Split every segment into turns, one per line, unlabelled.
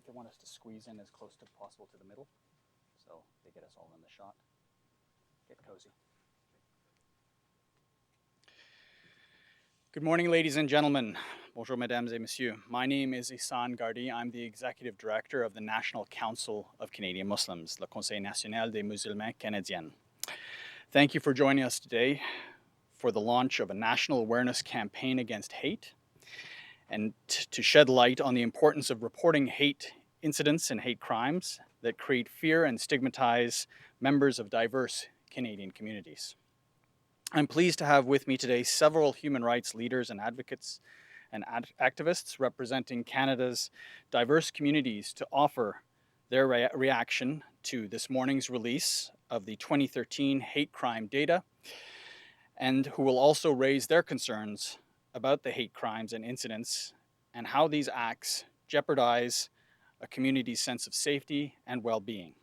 think they want us to squeeze in as close to possible to the middle, so they get us all in the shot. Get cozy. Good morning, ladies and gentlemen. Bonjour, mesdames et messieurs. My name is Ihsan Gardi. I'm the Executive Director of the National Council of Canadian Muslims, le Conseil National des Musulmans Canadiens. Thank you for joining us today for the launch of a national awareness campaign against hate and to shed light on the importance of reporting hate incidents and hate crimes that create fear and stigmatize members of diverse Canadian communities. I'm pleased to have with me today several human rights leaders and advocates and activists representing Canada's diverse communities to offer their reaction to this morning's release of the 2013 hate crime data, and who will also raise their concerns about the hate crimes and incidents and how these acts jeopardize a community's sense of safety and well-being.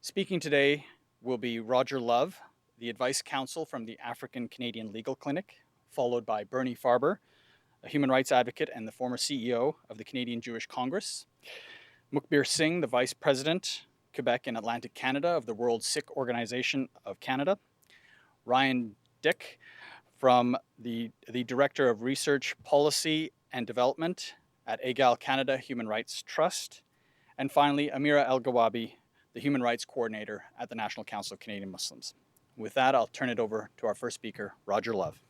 Speaking today will be Roger Love, the Advice Counsel from the African Canadian Legal Clinic, followed by Bernie Farber, a human rights advocate and the former CEO of the Canadian Jewish Congress, Mukbir Singh, the Vice President, Quebec and Atlantic Canada of the World Sikh Organization of Canada, Ryan Dick, from the Director of Research, Policy and Development at Egal Canada Human Rights Trust, and finally, Amira El-Gawabi, the Human Rights Coordinator at the National Council of Canadian Muslims. With that, I'll turn it over to our first speaker, Roger Love.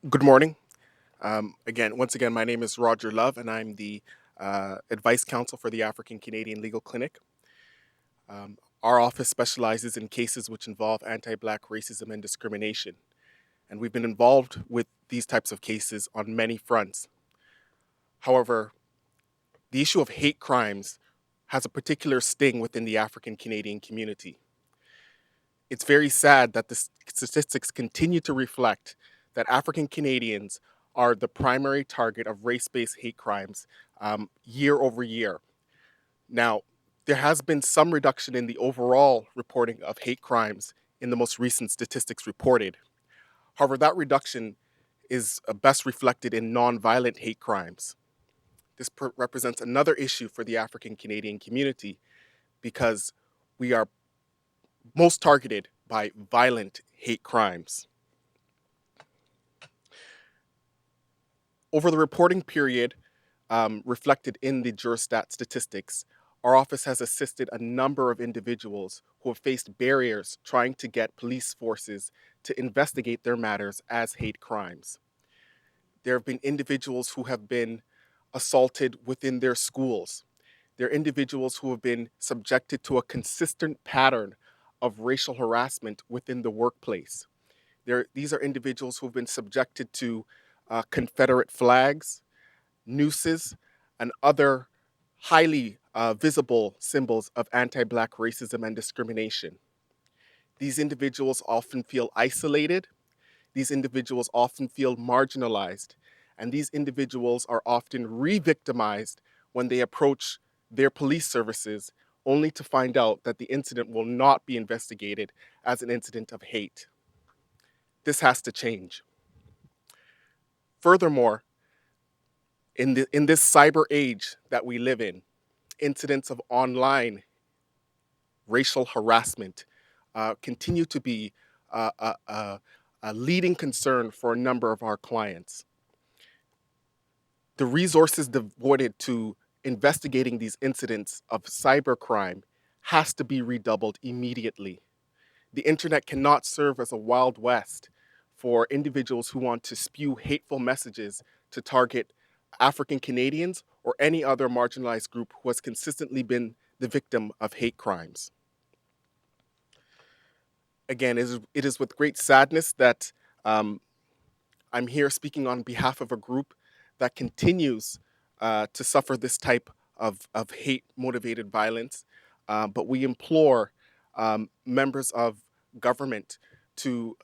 Good morning. Once again, my name is Roger Love, and I'm the Advice Counsel for the African Canadian Legal Clinic. Our office specializes in cases which involve anti-Black racism and discrimination, and we've been involved with these types of cases on many fronts. However, the issue of hate crimes has a particular sting within the African Canadian community. It's very sad that the statistics continue to reflect that African Canadians are the primary target of race-based hate crimes year over year. Now, there has been some reduction in the overall reporting of hate crimes in the most recent statistics reported. However, that reduction is best reflected in nonviolent hate crimes. This represents another issue for the African Canadian community because we are most targeted by violent hate crimes. Over the reporting period reflected in the Jurostat statistics, our office has assisted a number of individuals who have faced barriers trying to get police forces to investigate their matters as hate crimes. There have been individuals who have been assaulted within their schools. There are individuals who have been subjected to a consistent pattern of racial harassment within the workplace. These are individuals who have been subjected to Confederate flags, nooses, and other highly visible symbols of anti-Black racism and discrimination. These individuals often feel isolated. These individuals often feel marginalized. And these individuals are often re-victimized when they approach their police services, only to find out that the incident will not be investigated as an incident of hate. This has to change. Furthermore, in this cyber age that we live in, incidents of online racial harassment continue to be a leading concern for a number of our clients. The resources devoted to investigating these incidents of cybercrime has to be redoubled immediately. The internet cannot serve as a Wild West for individuals who want to spew hateful messages to target African Canadians or any other marginalized group who has consistently been the victim of hate crimes. Again, it is with great sadness that I'm here speaking on behalf of a group that continues to suffer this type of hate-motivated violence. But we implore members of government to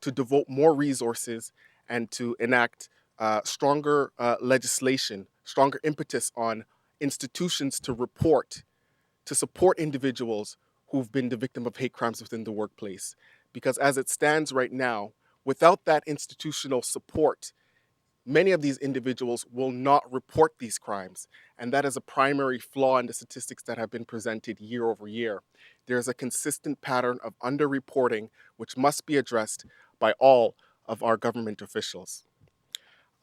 devote more resources and to enact stronger legislation, stronger impetus on institutions to support individuals who've been the victim of hate crimes within the workplace. Because as it stands right now, Without that institutional support, many of these individuals will not report these crimes. And that is a primary flaw in the statistics that have been presented year over year. There's a consistent pattern of underreporting, which must be addressed by all of our government officials.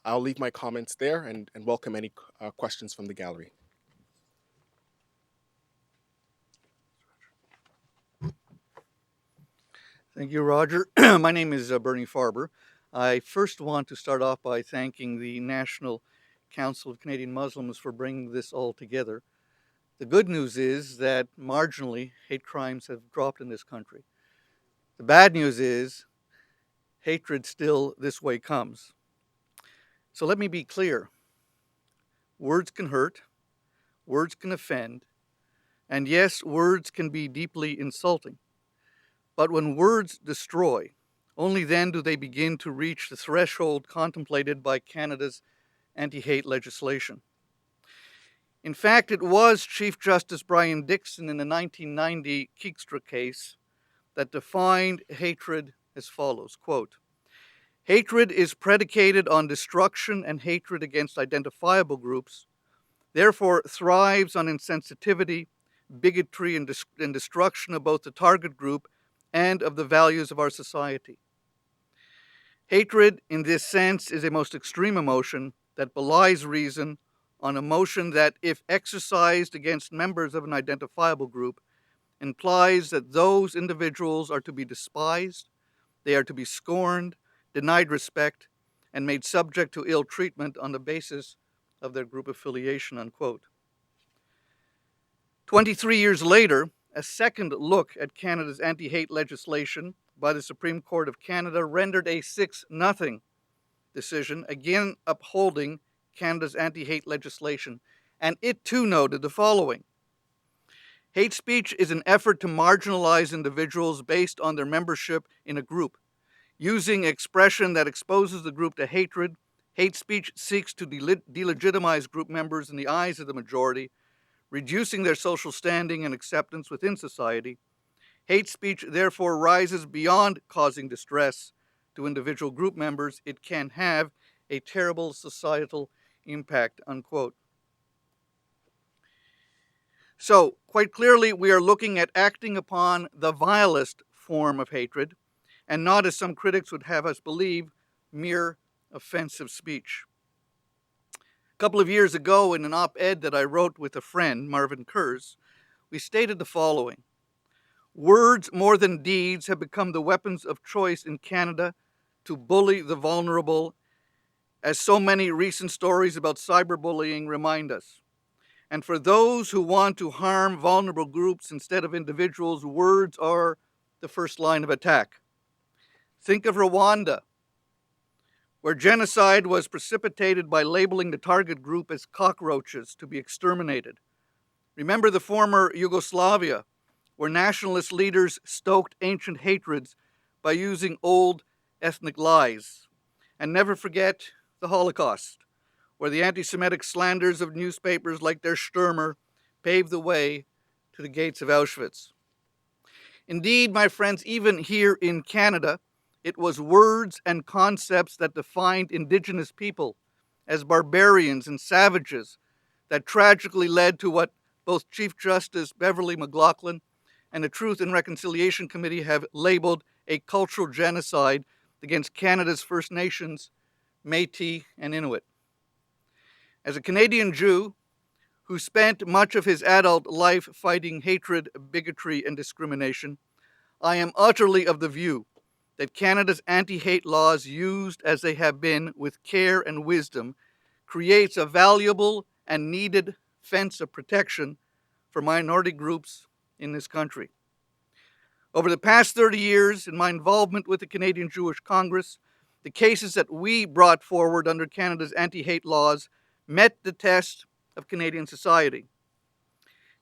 I'll leave my comments there and welcome any questions from the gallery.
Thank you, Roger. My name is Bernie Farber. I first want to start off by thanking the National Council of Canadian Muslims for bringing this all together. The good news is that marginally hate crimes have dropped in this country. The bad news is hatred still this way comes. So let me be clear. Words can hurt, words can offend, and yes, words can be deeply insulting. But when words destroy, only then do they begin to reach the threshold contemplated by Canada's anti-hate legislation. In fact, it was Chief Justice Brian Dixon in the 1990 Keekstra case that defined hatred as follows, quote, "Hatred is predicated on destruction and hatred against identifiable groups, therefore thrives on insensitivity, bigotry, and destruction of both the target group and of the values of our society. Hatred, in this sense, is a most extreme emotion that belies reason, an emotion that, if exercised against members of an identifiable group, implies that those individuals are to be despised, they are to be scorned, denied respect, and made subject to ill treatment on the basis of their group affiliation," unquote. 23 years later, a second look at Canada's anti-hate legislation by the Supreme Court of Canada rendered a 6-0 decision, again upholding Canada's anti-hate legislation, and it too noted the following: "Hate speech is an effort to marginalize individuals based on their membership in a group. Using expression that exposes the group to hatred, hate speech seeks to delegitimize group members in the eyes of the majority, reducing their social standing and acceptance within society. Hate speech therefore rises beyond causing distress to individual group members. It can have a terrible societal impact," unquote. So, quite clearly, we are looking at acting upon the vilest form of hatred, and not, as some critics would have us believe, mere offensive speech. A couple of years ago, in an op-ed that I wrote with a friend, Marvin Kurz, we stated the following: "Words more than deeds have become the weapons of choice in Canada to bully the vulnerable, as so many recent stories about cyberbullying remind us. And for those who want to harm vulnerable groups instead of individuals, words are the first line of attack. Think of Rwanda, where genocide was precipitated by labeling the target group as cockroaches to be exterminated. Remember the former Yugoslavia, where nationalist leaders stoked ancient hatreds by using old ethnic lies. And never forget the Holocaust, where the anti-Semitic slanders of newspapers like Der Stürmer paved the way to the gates of Auschwitz. Indeed, my friends, even here in Canada, it was words and concepts that defined Indigenous people as barbarians and savages that tragically led to what both Chief Justice Beverly McLaughlin and the Truth and Reconciliation Committee have labeled a cultural genocide against Canada's First Nations, Métis, and Inuit. As a Canadian Jew who spent much of his adult life fighting hatred, bigotry, and discrimination, I am utterly of the view that Canada's anti-hate laws, used as they have been with care and wisdom, creates a valuable and needed fence of protection for minority groups in this country. Over the past 30 years, in my involvement with the Canadian Jewish Congress, the cases that we brought forward under Canada's anti-hate laws met the test of Canadian society.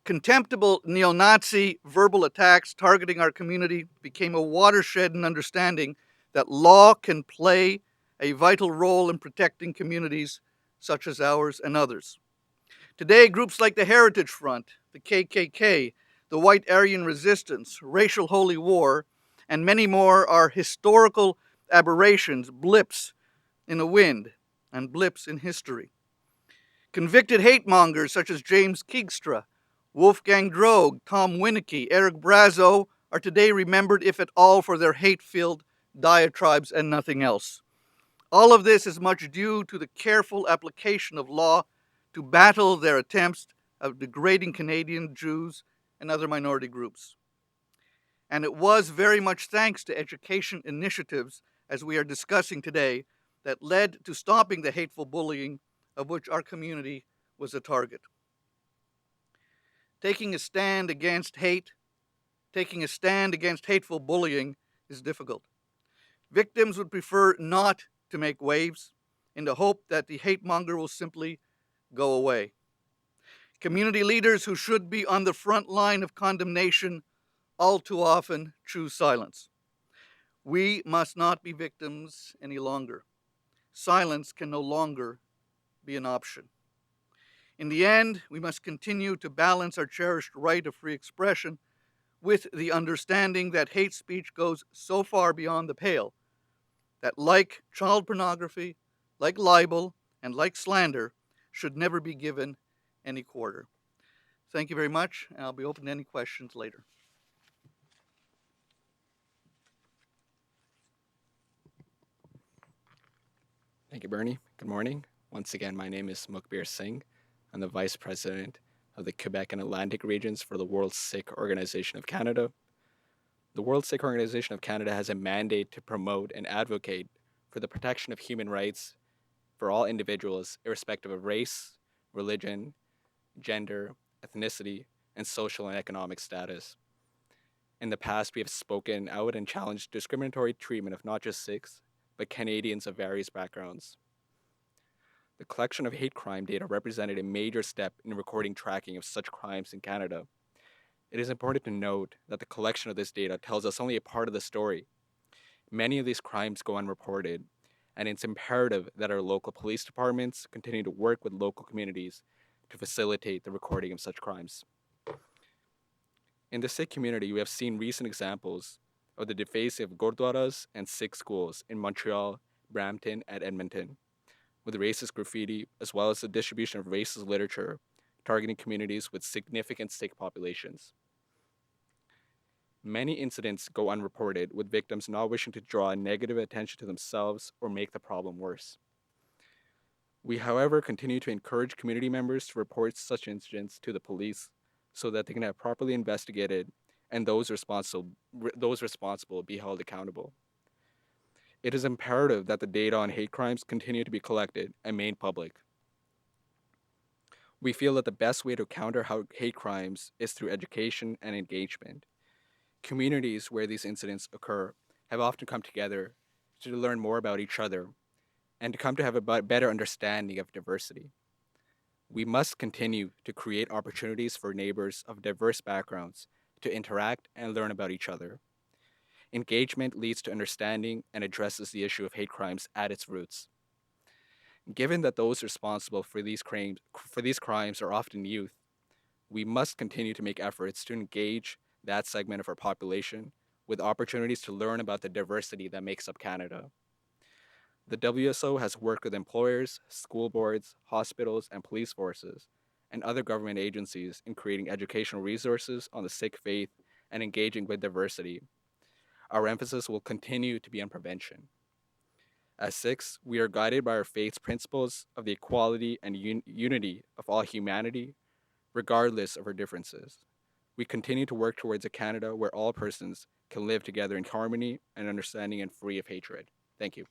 Contemptible neo-Nazi verbal attacks targeting our community became a watershed in understanding that law can play a vital role in protecting communities such as ours and others. Today, groups like the Heritage Front, the KKK, the White Aryan Resistance, Racial Holy War, and many more are historical aberrations, blips in the wind, and blips in history. Convicted hate mongers such as James Keegstra, Wolfgang Droege, Tom Winnicke, Eric Brazo are today remembered, if at all, for their hate-filled diatribes and nothing else. All of this is much due to the careful application of law to battle their attempts of degrading Canadian Jews and other minority groups. And it was very much thanks to education initiatives, as we are discussing today, that led to stopping the hateful bullying of which our community was a target. Taking a stand against hate, taking a stand against hateful bullying is difficult. Victims would prefer not to make waves in the hope that the hate monger will simply go away. Community leaders who should be on the front line of condemnation all too often choose silence. We must not be victims any longer. Silence can no longer be an option. In the end, we must continue to balance our cherished right of free expression with the understanding that hate speech goes so far beyond the pale that, like child pornography, like libel, and like slander, should never be given any quarter. Thank you very much, and I'll be open to any questions later.
Thank you, Bernie. Good morning. Once again, my name is Mukbir Singh. I'm the Vice President of the Quebec and Atlantic regions for the World Sikh Organization of Canada. The World Sikh Organization of Canada has a mandate to promote and advocate for the protection of human rights for all individuals, irrespective of race, religion, gender, ethnicity, and social and economic status. In the past, we have spoken out and challenged discriminatory treatment of not just Sikhs, but Canadians of various backgrounds. The collection of hate crime data represented a major step in recording tracking of such crimes in Canada. It is important to note that the collection of this data tells us only a part of the story. Many of these crimes go unreported, and it's imperative that our local police departments continue to work with local communities to facilitate the recording of such crimes. In the Sikh community, we have seen recent examples of the defacing of gurdwaras and Sikh schools in Montreal, Brampton, and Edmonton, with racist graffiti, as well as the distribution of racist literature targeting communities with significant Sikh populations. Many incidents go unreported, with victims not wishing to draw negative attention to themselves or make the problem worse. We, however, continue to encourage community members to report such incidents to the police so that they can have properly investigated and those responsible be held accountable. It is imperative that the data on hate crimes continue to be collected and made public. We feel that the best way to counter hate crimes is through education and engagement. Communities where these incidents occur have often come together to learn more about each other and to come to have a better understanding of diversity. We must continue to create opportunities for neighbors of diverse backgrounds to interact and learn about each other. Engagement leads to understanding and addresses the issue of hate crimes at its roots. Given that those responsible for these crimes are often youth, we must continue to make efforts to engage that segment of our population with opportunities to learn about the diversity that makes up Canada. The WSO has worked with employers, school boards, hospitals, and police forces, and other government agencies in creating educational resources on the Sikh faith and engaging with diversity. Our emphasis will continue to be on prevention. As Sikhs, we are guided by our faith's principles of the equality and unity of all humanity, regardless of our differences. We continue to work towards a Canada where all persons can live together in harmony and understanding and free of hatred. Thank you.